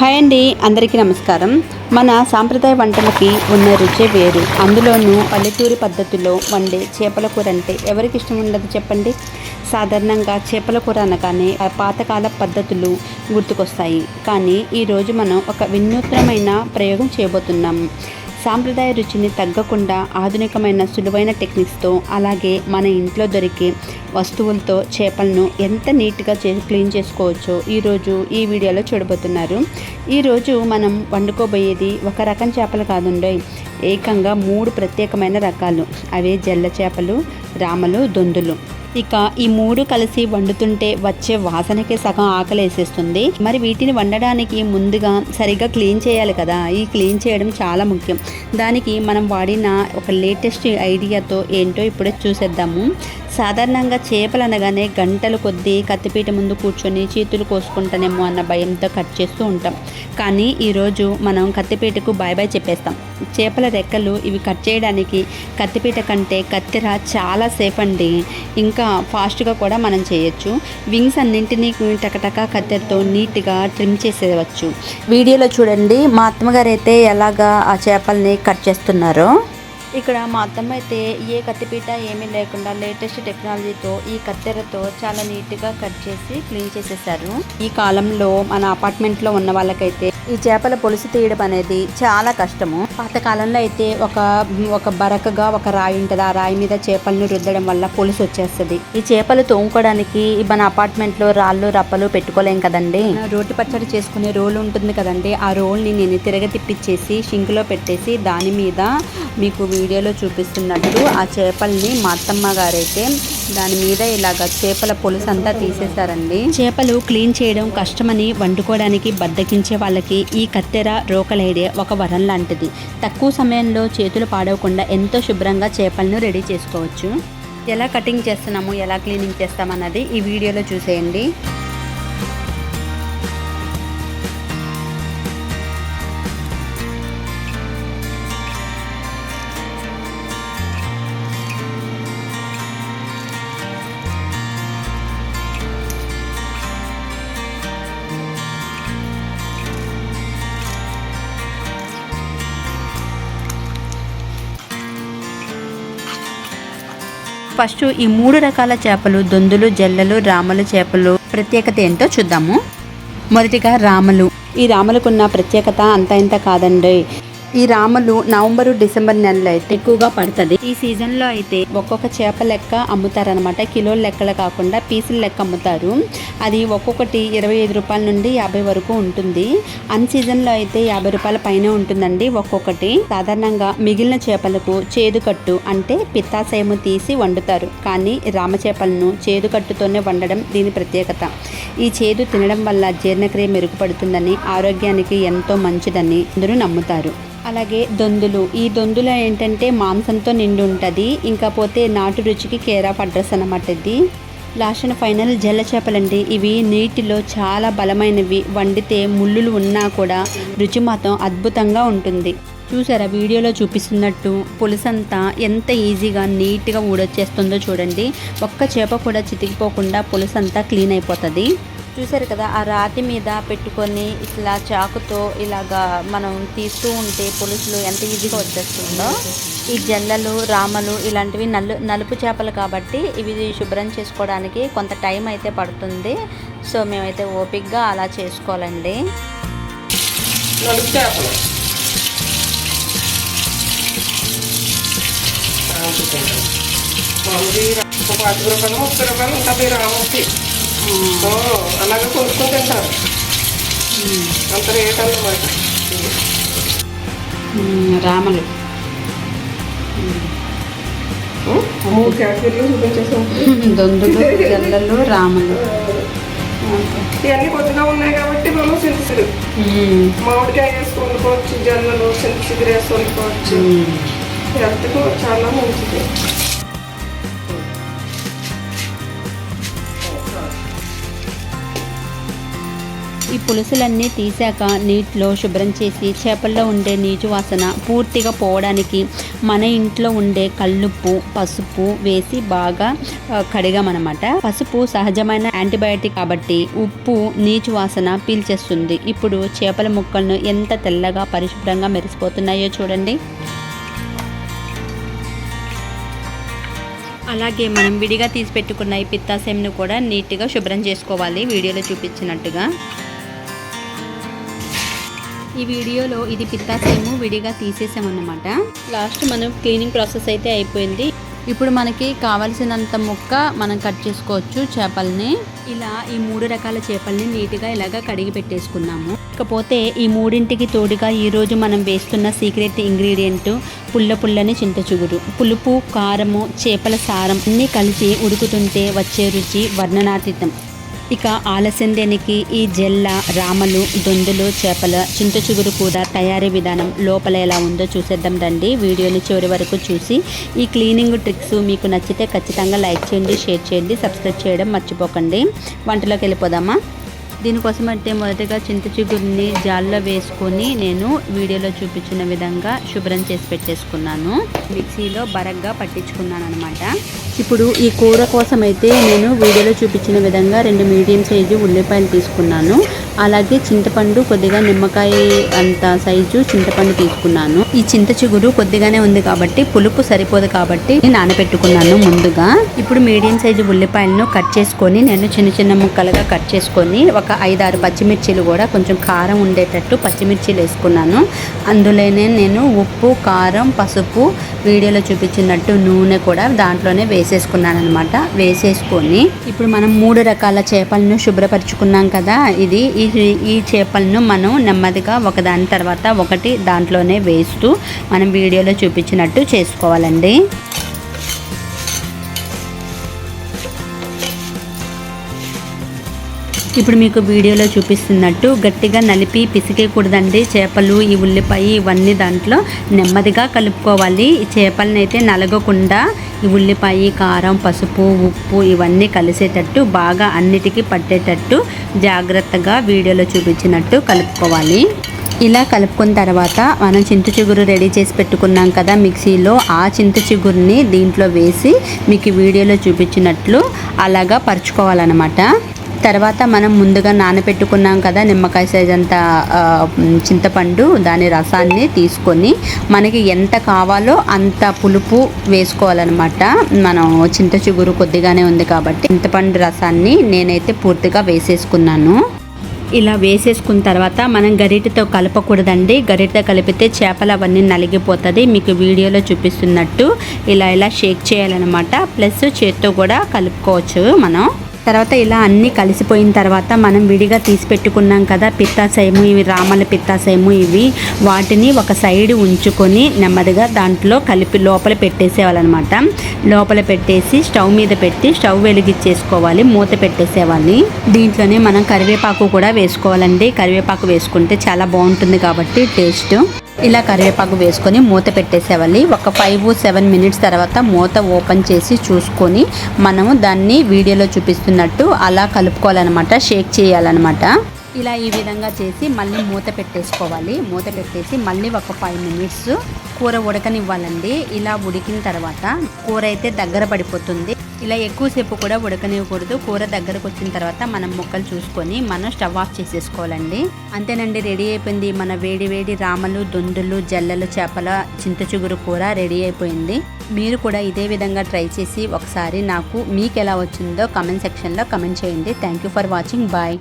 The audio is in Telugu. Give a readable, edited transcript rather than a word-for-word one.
హాయ్ అండి, అందరికీ నమస్కారం. మన సాంప్రదాయ వంటలకి ఉన్న రుచే వేరు. అందులోనూ పల్లెటూరి పద్ధతిలో వండే చేపల కూర అంటే ఎవరికి ఇష్టం ఉండదు చెప్పండి. సాధారణంగా చేపల కూర అనగానే పాతకాల పద్ధతులు గుర్తుకొస్తాయి. కానీ ఈరోజు మనం ఒక వినూత్నమైన ప్రయోగం చేయబోతున్నాము. సాంప్రదాయ రుచిని తగ్గకుండా ఆధునికమైన సులువైన టెక్నిక్స్తో, అలాగే మన ఇంట్లో దొరికే వస్తువులతో చేపలను ఎంత నీట్గా క్లీన్ చేసుకోవచ్చో ఈరోజు ఈ వీడియోలో చూడబోతున్నారు. ఈరోజు మనం వండుకోబోయేది ఒక రకం చేపలు కాదుండోయ్, ఏకంగా 3 ప్రత్యేకమైన రకాలు. అవే జల్ల చేపలు, రామలు, దొందులు. ఇక ఈ 3 కలిసి వండుతుంటే వచ్చే వాసనకే సగం ఆకలి వేసేస్తుంది. మరి వీటిని వండడానికి ముందుగా సరిగ్గా క్లీన్ చేయాలి కదా. ఈ క్లీన్ చేయడం చాలా ముఖ్యం. దానికి మనం వాడిన ఒక లేటెస్ట్ ఐడియాతో ఏంటో ఇప్పుడే చూసేద్దాము. సాధారణంగా చేపలు అనగానే గంటల కొద్దీ కత్తిపీట ముందు కూర్చొని చేతులు కోసుకుంటానేమో అన్న భయంతో కట్ చేస్తూ ఉంటాం. కానీ ఈరోజు మనం కత్తిపీటకు బాయ్ బాయ్ చెప్పేస్తాం. చేపల రెక్కలు ఇవి కట్ చేయడానికి కత్తిపీట కంటే కత్తెర చాలా సేఫ్ అండి. ఇంకా ఫాస్ట్గా కూడా మనం చేయొచ్చు. వింగ్స్ అన్నింటినీ టకటక కత్తెరతో నీట్గా ట్రిమ్ చేసేయవచ్చు. వీడియోలో చూడండి మా అత్తమ్మగారు అయితే ఎలాగా ఆ చేపల్ని కట్ చేస్తున్నారో. ఇక్కడ మా అత్తమ్మ అయితే ఏ కత్తిపీట ఏమీ లేకుండా లేటెస్ట్ టెక్నాలజీతో ఈ కత్తెరతో చాలా నీట్గా కట్ చేసి క్లీన్ చేసేసారు. ఈ కాలంలో మన అపార్ట్మెంట్లో ఉన్న వాళ్ళకైతే ఈ చేపల పులుసు తీయడం అనేది చాలా కష్టము. పాతకాలంలో అయితే ఒక బరకగా ఒక రాయి ఉంటుంది. ఆ రాయి మీద చేపలను రుద్దడం వల్ల పులుసు వచ్చేస్తుంది. ఈ చేపలు తోముకోవడానికి మన అపార్ట్మెంట్లో రాళ్ళు రప్పలు పెట్టుకోలేం కదండి. రోటి పచ్చడి చేసుకునే రోల్ ఉంటుంది కదండి. ఆ రోల్ని నేను తిరగతిప్పించేసి షింక్లో పెట్టేసి దాని మీద మీకు వీడియోలో చూపిస్తున్నట్టు ఆ చేపల్ని మా అత్తమ్మ గారైతే దాని మీద ఇలాగ చేపల పులుసు అంతా తీసేశారండి. చేపలు క్లీన్ చేయడం కష్టమని వండుకోవడానికి బద్దకించే వాళ్ళకి ఈ కత్తెర రోకలైడే ఒక వరం లాంటిది. తక్కువ సమయంలో చేతులు పాడవకుండా ఎంతో శుభ్రంగా చేపలను రెడీ చేసుకోవచ్చు. ఎలా కటింగ్ చేస్తున్నాము, ఎలా క్లీనింగ్ చేస్తామన్నది ఈ వీడియోలో చూసేయండి. ఫస్ట్ ఈ 3 రకాల చేపలు దొందులు, జల్లలు, రామలు చేపలు ప్రత్యేకత ఏంటో చూద్దాము. మొదటిగా రామలు. ఈ రామలకున్న ప్రత్యేకత అంత ఇంత కాదండి. ఈ రామలు నవంబర్, డిసెంబర్ నెలలో అయితే ఎక్కువగా పడుతుంది. ఈ సీజన్లో అయితే ఒక్కొక్క చేప లెక్క అమ్ముతారనమాట. కిలోల లెక్కలు కాకుండా పీసుల లెక్క అమ్ముతారు. అది ఒక్కొక్కటి 25 రూపాయల నుండి 50 వరకు ఉంటుంది. అన్ సీజన్లో అయితే 50 రూపాయల పైన ఉంటుందండి ఒక్కొక్కటి. సాధారణంగా మిగిలిన చేపలకు చేదుకట్టు అంటే పిత్తాశయము తీసి వండుతారు. కానీ రామ చేపలను చేదుకట్టుతోనే వండడం దీని ప్రత్యేకత. ఈ చేదు తినడం వల్ల జీర్ణక్రియ మెరుగుపడుతుందని, ఆరోగ్యానికి ఎంతో మంచిదని అందరూ నమ్ముతారు. అలాగే దొందులు. ఈ దొందులు ఏంటంటే మాంసంతో నిండి ఉంటుంది. ఇంకా పోతే నాటు రుచికి కేర్ ఆఫ్ అడ్రస్ అన్నమాట ఇది. లాస్ట్ అండ్ ఫైనల్ జల్ల చేపలండి. ఇవి నీటిలో చాలా బలమైనవి. వండితే ముళ్ళులు ఉన్నా కూడా రుచి మాత్రం అద్భుతంగా ఉంటుంది. చూసారా వీడియోలో చూపిస్తున్నట్టు పులుసంతా ఎంత ఈజీగా నీట్గా ఊడొచ్చేస్తుందో చూడండి. ఒక్క చేప కూడా చితికిపోకుండా పులుసంతా క్లీన్ అయిపోతుంది. చూసారు కదా, ఆ రాతి మీద పెట్టుకొని ఇట్లా చాకుతో ఇలాగా మనం తీస్తూ ఉంటే పులుసులు ఎంత ఈజీగా వచ్చేస్తుందో. ఈ జల్లలు, రామలు ఇలాంటివి నలుపు చేపలు కాబట్టి ఇవి శుభ్రం చేసుకోవడానికి కొంత టైం అయితే పడుతుంది. సో మేమైతే ఓపిక్గా అలా చేసుకోవాలండి. అలాగే కొనుక్కొని తింటారు. అంత రేట్ అన్నమాట. రామలు 3 కేటగిరీలు చూపించేసాం. దొందులు, జల్లలు, రామలు ఇవన్నీ కొద్దిగా ఉన్నాయి కాబట్టి మనం సింతసిరు మామిడికాయ వేసి వండుకోవచ్చు. జల్లలు సింతసిరు వేసి వండుకోవచ్చు. హెల్త్కు చాలా మంచిది. ఈ పులుసులన్నీ తీసాక నీటిలో శుభ్రం చేసి చేపల్లో ఉండే నీచు వాసన పూర్తిగా పోవడానికి మన ఇంట్లో ఉండే కల్లుప్పు పసుపు వేసి బాగా కడిగామన్నమాట. పసుపు సహజమైన యాంటీబయాటిక్ కాబట్టి ఉప్పు నీచు వాసన పీల్చేస్తుంది. ఇప్పుడు చేపల ముక్కలను ఎంత తెల్లగా పరిశుభ్రంగా మెరిసిపోతున్నాయో చూడండి. అలాగే మనం విడిగా తీసి పెట్టుకున్న ఈ పిత్తాసేమును కూడా నీట్గా శుభ్రం చేసుకోవాలి వీడియోలో చూపించినట్టుగా. ఈ వీడియోలో ఇది పిత్తాసేము విడిగా తీసేసామన్నమాట. లాస్ట్ మనం క్లీనింగ్ ప్రాసెస్ అయితే అయిపోయింది. ఇప్పుడు మనకి కావలసినంత ముక్క మనం కట్ చేసుకోవచ్చు చేపల్ని. ఇలా ఈ 3 రకాల చేపల్ని నీట్గా ఇలాగా కడిగి పెట్టేసుకున్నాము. ఇకపోతే ఈ 3ంటికి తోడుగా ఈరోజు మనం వేస్తున్న సీక్రెట్ ఇంగ్రీడియంట్ పుల్లని చింతచిగురు. పులుపు కారము చేపల సారం అన్నీ కలిసి ఉడుకుతుంటే వచ్చే రుచి వర్ణనాతీతం. ఇక ఆలస్యం దేనికి ఈ జెల్ల రామలు దొందులు చేపల చింతచిగురు కూర తయారీ విధానం లోపల ఎలా ఉందో చూసేద్దాం రండి. వీడియోని చివరి వరకు చూసి ఈ క్లీనింగ్ ట్రిక్స్ మీకు నచ్చితే ఖచ్చితంగా లైక్ చేయండి, షేర్ చేయండి, సబ్స్క్రైబ్ చేయడం మర్చిపోకండి. వంటలోకి వెళ్ళిపోదామా. దీనికోసం అంటే మొదటగా చింతచిగురిని జాల్లో వేసుకొని నేను వీడియోలో చూపించిన విధంగా శుభ్రం చేసి పెట్టేసుకున్నాను. మిక్సీలో బరగ్గా పట్టించుకున్నాను అనమాట. ఇప్పుడు ఈ కూర కోసం అయితే నేను వీడియోలో చూపించిన విధంగా 2 మీడియం సైజు ఉల్లిపాయలు తీసుకున్నాను. అలాగే చింతపండు కొద్దిగా నిమ్మకాయ అంత సైజు చింతపండు తీసుకున్నాను. ఈ చింతచిగురు కొద్దిగానే ఉంది కాబట్టి పులుపు సరిపోదు కాబట్టి నానబెట్టుకున్నాను ముందుగా. ఇప్పుడు మీడియం సైజు ఉల్లిపాయలను కట్ చేసుకొని నేను చిన్న ముక్కలుగా కట్ చేసుకొని ఒక 5-6 పచ్చిమిర్చీలు కూడా కొంచెం కారం ఉండేటట్టు పచ్చిమిర్చీలు వేసుకున్నాను. అందులోనే నేను ఉప్పు కారం పసుపు వీడియోలో చూపించినట్టు నూనె కూడా దాంట్లోనే వేసేసుకున్నాను అనమాట. వేసేసుకొని ఇప్పుడు మనం 3 రకాల చేపలను శుభ్రపరుచుకున్నాం కదా. ఈ చేపలను మనం నెమ్మదిగా ఒకదాని తర్వాత ఒకటి దాంట్లోనే వేస్తూ మనం వీడియోలో చూపించినట్టు చేసుకోవాలండి. ఇప్పుడు మీకు వీడియోలో చూపిస్తున్నట్టు గట్టిగా నలిపి పిసికేయకూడదండి. చేపలు ఈ ఉల్లిపాయ ఇవన్నీ దాంట్లో నెమ్మదిగా కలుపుకోవాలి. ఈ చేపలను అయితే నలగకుండా ఈ ఉల్లిపాయ కారం పసుపు ఉప్పు ఇవన్నీ కలిసేటట్టు బాగా అన్నిటికీ పట్టేటట్టు జాగ్రత్తగా వీడియోలో చూపించినట్టు కలుపుకోవాలి. ఇలా కలుపుకున్న తర్వాత మనం చింతచిగురు రెడీ చేసి పెట్టుకున్నాం కదా మిక్సీలో, ఆ చింతచిగురుని దీంట్లో వేసి మీకు వీడియోలో చూపించినట్లు అలాగా పరుచుకోవాలన్నమాట. తర్వాత మనం ముందుగా నానబెట్టుకున్నాం కదా నిమ్మకాయ సైజ్ అంత చింతపండు, దాని రసాన్ని తీసుకొని మనకి ఎంత కావాలో అంత పులుపు వేసుకోవాలన్నమాట. మనం చింతచిగురు కొద్దిగానే ఉంది కాబట్టి చింతపండు రసాన్ని నేనైతే పూర్తిగా వేసేసుకున్నాను. ఇలా వేసేసుకున్న తర్వాత మనం గరిటెతో కలపకూడదండి. గరిటెతో కలిపితే చేపలు అవన్నీ నలిగిపోతుంది. మీకు వీడియోలో చూపిస్తున్నట్టు ఇలా షేక్ చేయాలన్నమాట. ప్లస్ చేత్తో కూడా కలుపుకోవచ్చు మనం. తర్వాత ఇలా అన్నీ కలిసిపోయిన తర్వాత మనం విడిగా తీసి పెట్టుకున్నాం కదా పిత్తాసేము, ఇవి రామల పిత్తాసేము ఇవి, వాటిని ఒక సైడ్ ఉంచుకొని నెమ్మదిగా దాంట్లో కలిపి లోపల పెట్టేసేవాళ్ళనమాట. లోపల పెట్టేసి స్టవ్ మీద పెట్టి స్టవ్ వెలిగించేసుకోవాలి, మూత పెట్టేసేవాలి. దీంట్లోనే మనం కరివేపాకు కూడా వేసుకోవాలండి. కరివేపాకు వేసుకుంటే చాలా బాగుంటుంది కాబట్టి టేస్ట్. ఇలా కరివేపాకు వేసుకొని మూత పెట్టేసేవాలి. ఒక 5-7 మినిట్స్ తర్వాత మూత ఓపెన్ చేసి చూసుకొని మనము దాన్ని వీడియోలో చూపిస్తున్నట్టు అలా కలుపుకోవాలన్నమాట, షేక్ చేయాలన్నమాట. ఇలా ఈ విధంగా చేసి మళ్ళీ మూత పెట్టేసుకోవాలి. మూత పెట్టేసి మళ్ళీ ఒక 5 మినిట్స్ కూర ఉడకనివ్వాలండి. ఇలా ఉడికిన తర్వాత కూర అయితే దగ్గర పడిపోతుంది. ఇలా ఎక్కువసేపు కూడా ఉడకనివ్వకూడదు. కూర దగ్గరకు వచ్చిన తర్వాత మనం ముక్కలు చూసుకొని మనం స్టవ్ ఆఫ్ చేసేసుకోవాలండి. అంతేనండి, రెడీ అయిపోయింది మన వేడి రామలు దొందులు జల్లలు చేపల చింతచిగురు కూర రెడీ అయిపోయింది. మీరు కూడా ఇదే విధంగా ట్రై చేసి ఒకసారి నాకు మీకు ఎలా వచ్చిందో కామెంట్ సెక్షన్లో కామెంట్ చేయండి. Thank you for watching. Bye.